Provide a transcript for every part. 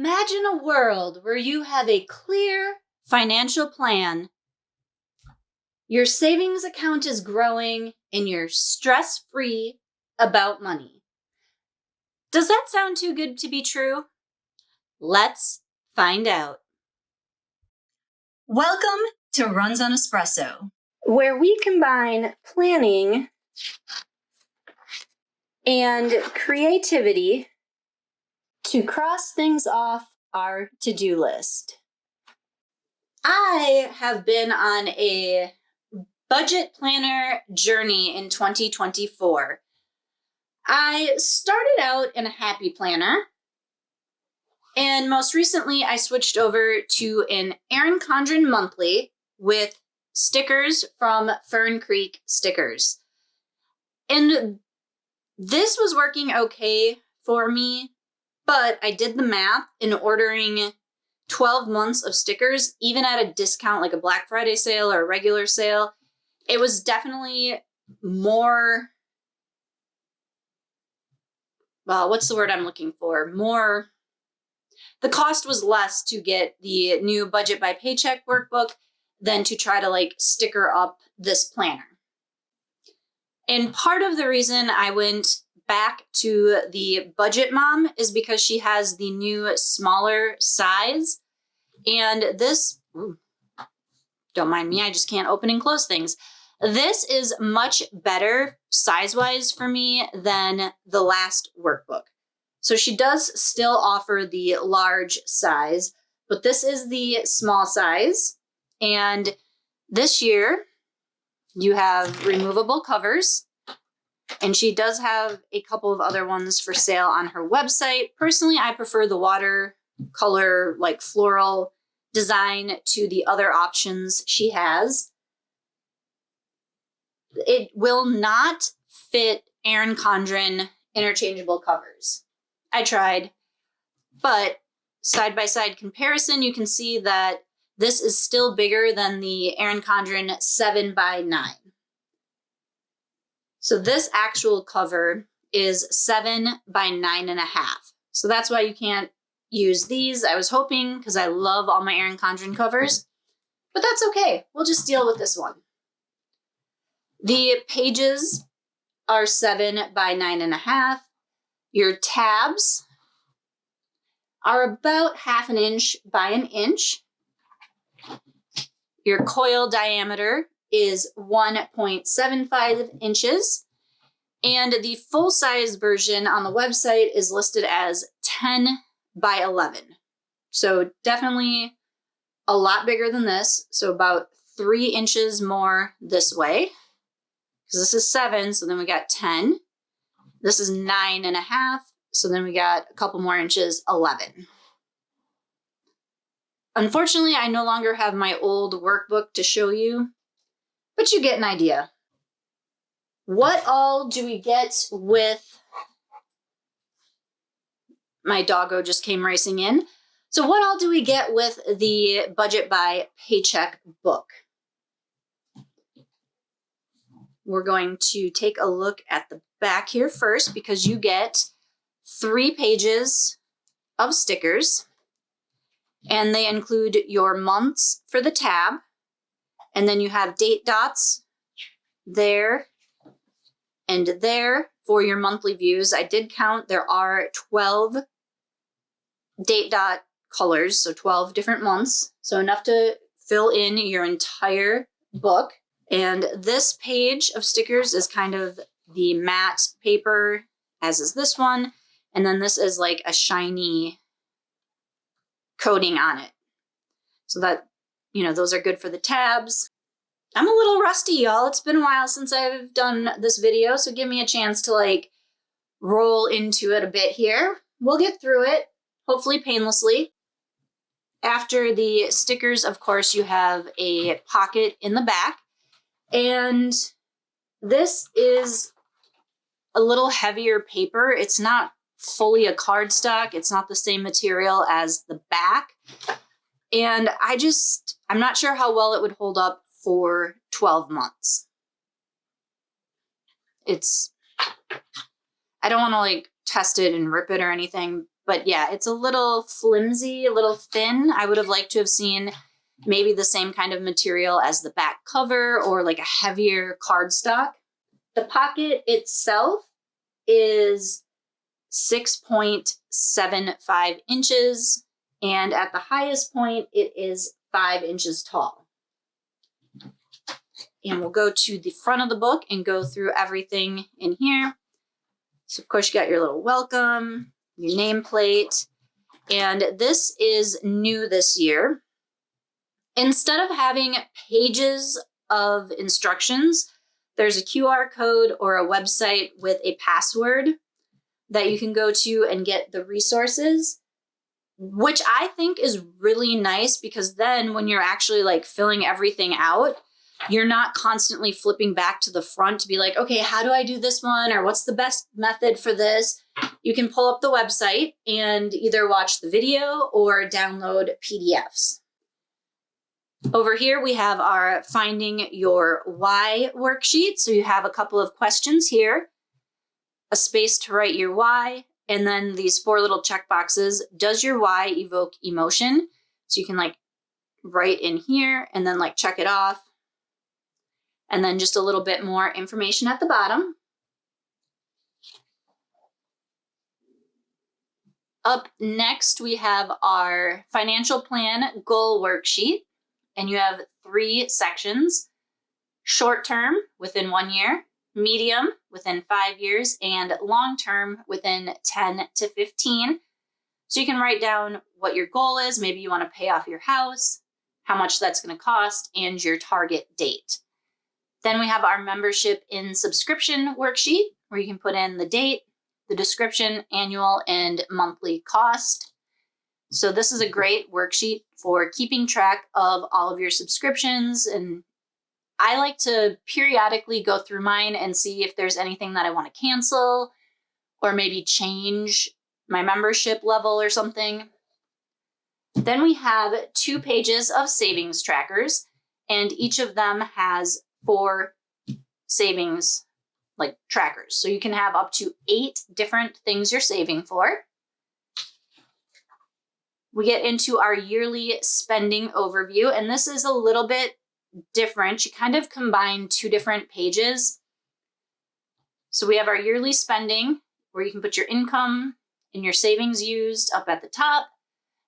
Imagine a world where you have a clear financial plan. Your savings account is growing and you're stress-free about money. Does that sound too good to be true? Let's find out. Welcome to Runs on Espresso, where we combine planning and creativity to cross things off our to-do list. I have been on a budget planner journey in 2024. I started out in a happy planner, and most recently I switched over to an Erin Condren monthly with stickers from Fern Creek Stickers. And this was working okay for me, but I did the math in ordering 12 months of stickers, even at a discount like a Black Friday sale or a regular sale. It was definitely more, well, what's the word I'm looking for? The cost was less to get the new Budget by Paycheck Workbook than to try to sticker up this planner. And part of the reason I went back to the Budget Mom is because she has the new smaller size. And this, don't mind me, I just can't open and close things. This is much better size-wise for me than the last workbook. So she does still offer the large size, but this is the small size. And this year you have removable covers. And she does have a couple of other ones for sale on her website. Personally, I prefer the watercolor, floral design to the other options she has. It will not fit Erin Condren interchangeable covers. I tried, but side-by-side comparison, you can see that this is still bigger than the Erin Condren 7x9. So this actual cover is 7 by 9.5. So that's why you can't use these. I was hoping, because I love all my Erin Condren covers, but that's okay. We'll just deal with this one. The pages are 7 by 9.5. Your tabs are about 1/2 inch by 1 inch. Your coil diameter is 1.75 inches. And the full-size version on the website is listed as 10 by 11. So definitely a lot bigger than this. So about 3 inches more this way. Because this is 7, so then we got 10. This is 9.5, so then we got a couple more inches, 11. Unfortunately, I no longer have my old workbook to show you, but you get an idea. What all do we get with, my doggo just came racing in. So what all do we get with the Budget by Paycheck book? We're going to take a look at the back here first, because you get 3 pages of stickers, and they include your months for the tab, and then you have date dots there and there for your monthly views. I did count, there are 12 date dot colors, so 12 different months, so enough to fill in your entire book. And this page of stickers is kind of the matte paper, as is this one. And then this is like a shiny coating on it. So that, those are good for the tabs. I'm a little rusty, y'all. It's been a while since I've done this video, so give me a chance to roll into it a bit here. We'll get through it, hopefully painlessly. After the stickers, of course, you have a pocket in the back. And this is a little heavier paper. It's not fully a cardstock. It's not the same material as the back. And I'm not sure how well it would hold up for 12 months. I don't want to test it and rip it or anything, But yeah, it's a little flimsy, a little thin. I would have liked to have seen maybe the same kind of material as the back cover or like a heavier cardstock. The pocket itself is 6.75 inches, and at the highest point, it is 5 inches tall. And we'll go to the front of the book and go through everything in here. So of course you got your little welcome, your nameplate, and this is new this year. Instead of having pages of instructions, there's a QR code or a website with a password that you can go to and get the resources, which I think is really nice because then when you're actually like filling everything out, you're not constantly flipping back to the front to be like, okay, how do I do this one? Or what's the best method for this? You can pull up the website and either watch the video or download PDFs. Over here, we have our Finding Your Why worksheet. So you have a couple of questions here, a space to write your why, and then these 4 little check boxes. Does your why evoke emotion? So you can like write in here and then like check it off. And then just a little bit more information at the bottom. Up next, we have our financial plan goal worksheet. And you have 3 sections: short term, within 1 year, medium, within 5 years, and long term, within 10 to 15. So you can write down what your goal is. Maybe you want to pay off your house, how much that's going to cost, and your target date. Then we have our membership in subscription worksheet, where you can put in the date, the description, annual, and monthly cost. So this is a great worksheet for keeping track of all of your subscriptions. And I like to periodically go through mine and see if there's anything that I want to cancel or maybe change my membership level or something. Then we have 2 pages of savings trackers, and each of them has 4 savings like trackers. So you can have up to 8 different things you're saving for. We get into our yearly spending overview, and this is a little bit different. You kind of combine 2 different pages. So we have our yearly spending, where you can put your income and your savings used up at the top,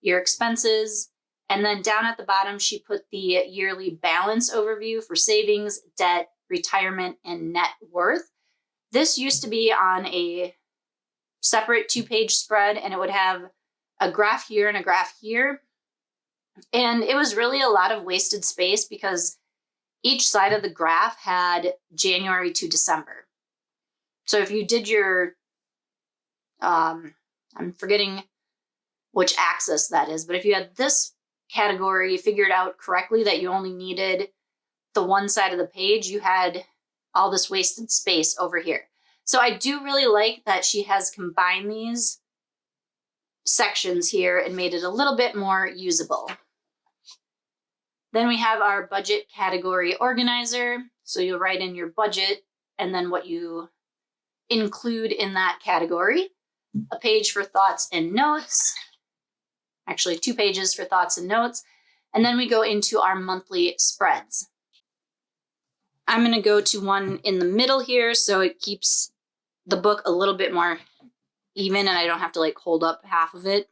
your expenses, and then down at the bottom, she put the yearly balance overview for savings, debt, retirement, and net worth. This used to be on a separate 2-page spread, and it would have a graph here and a graph here. And it was really a lot of wasted space because each side of the graph had January to December. So if you did your, I'm forgetting which axis that is, but if you had this category figured out correctly that you only needed the one side of the page, you had all this wasted space over here. So I do really like that she has combined these sections here and made it a little bit more usable. Then we have our budget category organizer. So you'll write in your budget and then what you include in that category. A page for thoughts and notes. Actually, 2 pages for thoughts and notes. And then we go into our monthly spreads. I'm going to go to one in the middle here so it keeps the book a little bit more even and I don't have to like hold up half of it.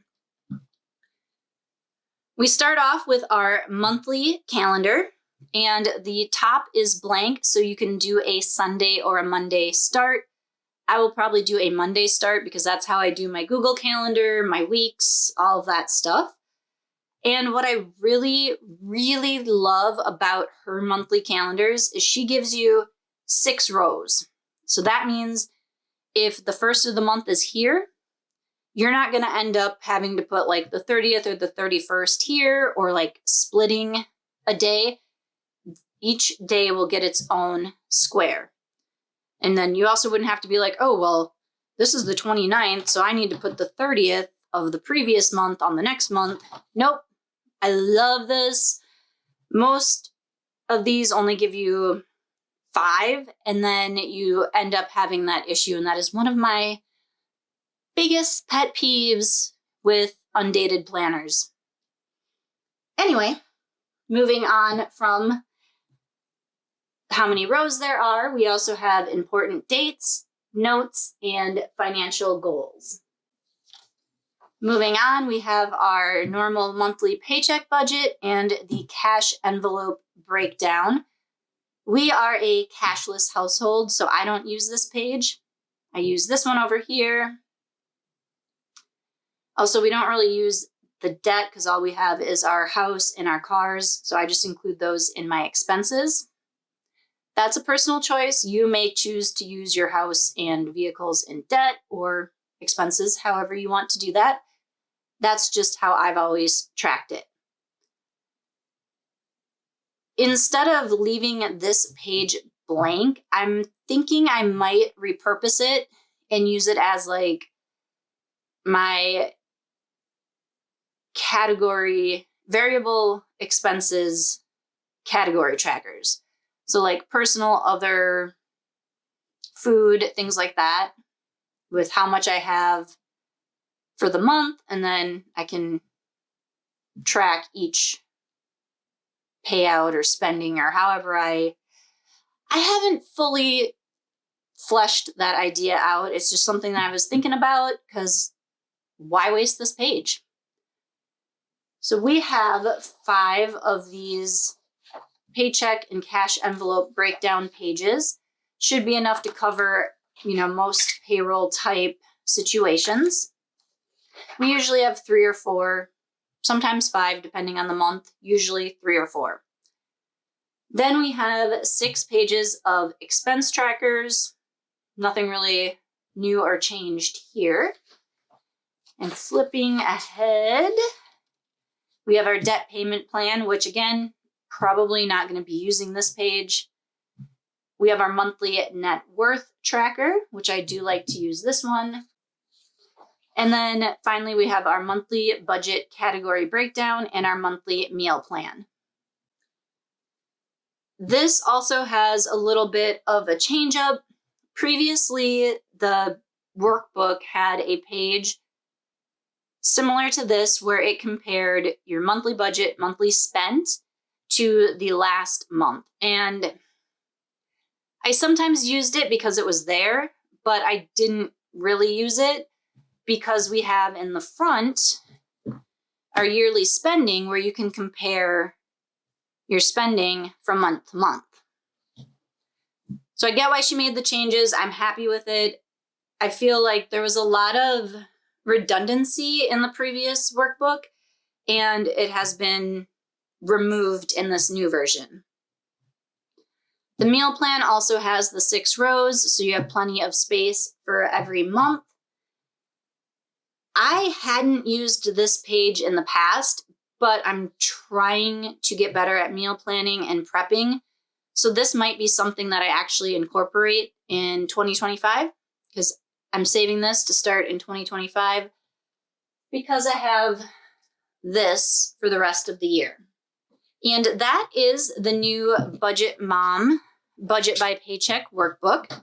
We start off with our monthly calendar, and the top is blank, so you can do a Sunday or a Monday start. I will probably do a Monday start because that's how I do my Google Calendar, my weeks, all of that stuff. And what I really, really love about her monthly calendars is she gives you 6 rows. So that means if the first of the month is here, you're not going to end up having to put like the 30th or the 31st here or like splitting a day. Each day will get its own square. And then you also wouldn't have to be like, oh, well, this is the 29th, so I need to put the 30th of the previous month on the next month. Nope. I love this. Most of these only give you 5, and then you end up having that issue. And that is one of my biggest pet peeves with undated planners. Anyway, moving on from how many rows there are, we also have important dates, notes, and financial goals. Moving on, we have our normal monthly paycheck budget and the cash envelope breakdown. We are a cashless household, so I don't use this page. I use this one over here. Also, we don't really use the debt because all we have is our house and our cars, so I just include those in my expenses. That's a personal choice. You may choose to use your house and vehicles in debt or expenses, however you want to do that. That's just how I've always tracked it. Instead of leaving this page blank, I'm thinking I might repurpose it and use it as like my category, variable expenses category trackers. So like personal, other, food, things like that, with how much I have for the month, and then I can track each payout or spending or however I haven't fully fleshed that idea out. It's just something that I was thinking about because why waste this page? So we have 5 of these paycheck and cash envelope breakdown pages. Should be enough to cover, most payroll type situations. We usually have 3 or 4, sometimes 5, depending on the month, usually 3 or 4. Then we have 6 pages of expense trackers. Nothing really new or changed here. And flipping ahead, we have our debt payment plan, which again, probably not going to be using this page. We have our monthly net worth tracker, which I do like to use this one. And then finally, we have our monthly budget category breakdown and our monthly meal plan. This also has a little bit of a change up. Previously, the workbook had a page similar to this where it compared your monthly budget, monthly spent to the last month. And I sometimes used it because it was there, but I didn't really use it because we have in the front our yearly spending where you can compare your spending from month to month. So I get why she made the changes. I'm happy with it. I feel like there was a lot of redundancy in the previous workbook, and it has been removed in this new version. The meal plan also has the 6 rows, so you have plenty of space for every month. I hadn't used this page in the past, but I'm trying to get better at meal planning and prepping. So this might be something that I actually incorporate in 2025 because I'm saving this to start in 2025 because I have this for the rest of the year. And that is the new Budget Mom Budget by Paycheck workbook.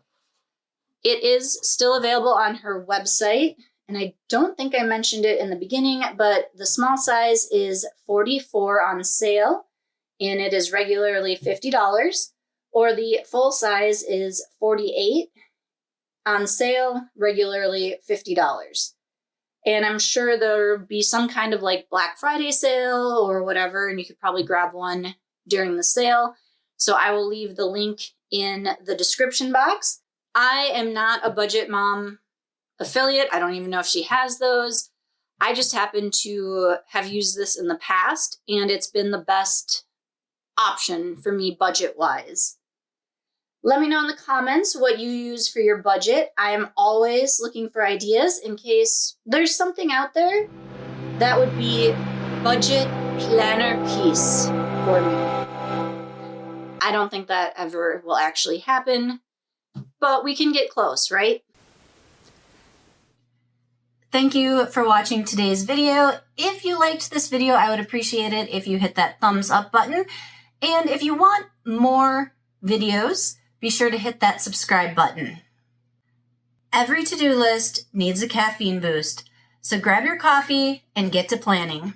It is still available on her website. And I don't think I mentioned it in the beginning, but the small size is $44 on sale, and it is regularly $50. Or the full size is $48 on sale, regularly $50. And I'm sure there'll be some kind of like Black Friday sale or whatever, and you could probably grab one during the sale. So I will leave the link in the description box. I am not a Budget Mom affiliate. I don't even know if she has those. I just happen to have used this in the past, and it's been the best option for me budget-wise. Let me know in the comments what you use for your budget. I am always looking for ideas in case there's something out there that would be budget planner piece for me. I don't think that ever will actually happen, but we can get close, right? Thank you for watching today's video. If you liked this video, I would appreciate it if you hit that thumbs up button. And if you want more videos, be sure to hit that subscribe button. Every to-do list needs a caffeine boost. So grab your coffee and get to planning.